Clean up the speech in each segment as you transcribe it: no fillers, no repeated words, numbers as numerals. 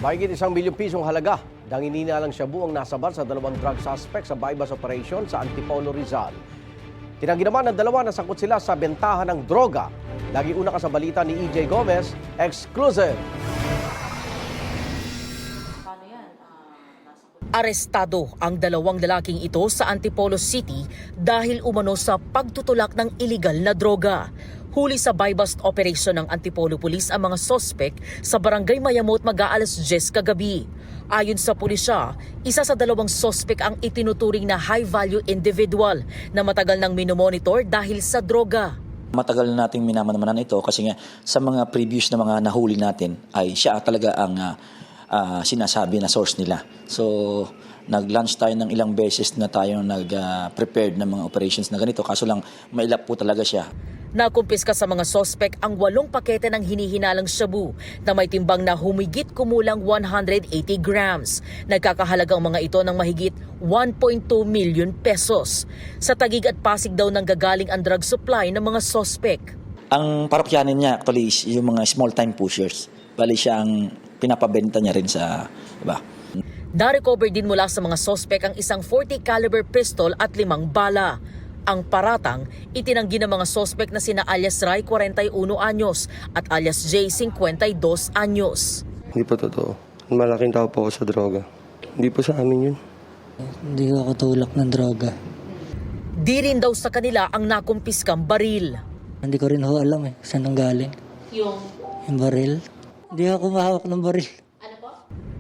Mahigit 1 milyong pisong halaga ng ininalang shabu ang nasabal sa dalawang drug suspect sa bypass operation sa Antipolo, Rizal. Tinanggi naman ng dalawa na sangkot sila sa bentahan ng droga. Lagi una ka sa balita ni EJ Gomez, exclusive. Arestado ang dalawang lalaking ito sa Antipolo City dahil umano sa pagtutulak ng iligal na droga. Huli sa buy-bust operation ng Antipolo Police ang mga sospek sa Barangay Mayamot mag-aalas 10 kagabi. Ayon sa pulisya, isa sa dalawang sospek ang itinuturing na high-value individual na matagal nang minomonitor dahil sa droga. Matagal na nating minamanaman ito kasi nga sa mga previous na mga nahuli natin ay siya talaga ang sinasabi na source nila. So, nag-launch tayo ng ilang beses na tayo nag-prepared ng mga operations na ganito. Kaso lang, mailap po talaga siya. Nakumpiska sa mga sospek ang 8 pakete ng hinihinalang shabu na may timbang na humigit kumulang 180 grams. Nagkakahalagang mga ito ng mahigit 1.2 million pesos. Sa Taguig at Pasig daw nang gagaling ang drug supply ng mga sospek. Ang parokyanin niya actually is yung mga small-time pushers. Bali siya ang pinapabenta niya rin sa iba. Na-recover din mula sa mga sospek ang isang 40 caliber pistol at 5 bala. Ang paratang, itinanggi ng mga sospek na sina alias Ray, 41 anyos at alias J, 52 anyos. Hindi po totoo. Malaking tao po ako sa droga. Hindi po sa amin yun. Hindi ako tulak ng droga. Di rin daw sa kanila ang nakumpiskang baril. Hindi ko rin ho alam saan ang galing. Yung baril? Hindi ako mahawak ng baril.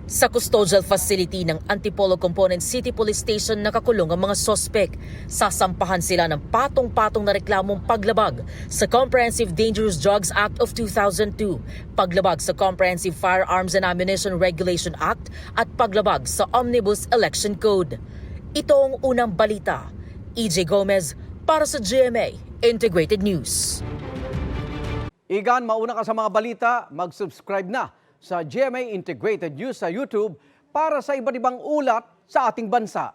Sa custodial facility ng Antipolo Component City Police Station nakakulong ang mga sospek. Sasampahan sila ng patong-patong na reklamong paglabag sa Comprehensive Dangerous Drugs Act of 2002, paglabag sa Comprehensive Firearms and Ammunition Regulation Act at paglabag sa Omnibus Election Code. Ito ang unang balita. EJ Gomez para sa GMA Integrated News. Igan, mauna ka sa mga balita, mag-subscribe na sa GMA Integrated News sa YouTube para sa iba't ibang ulat sa ating bansa.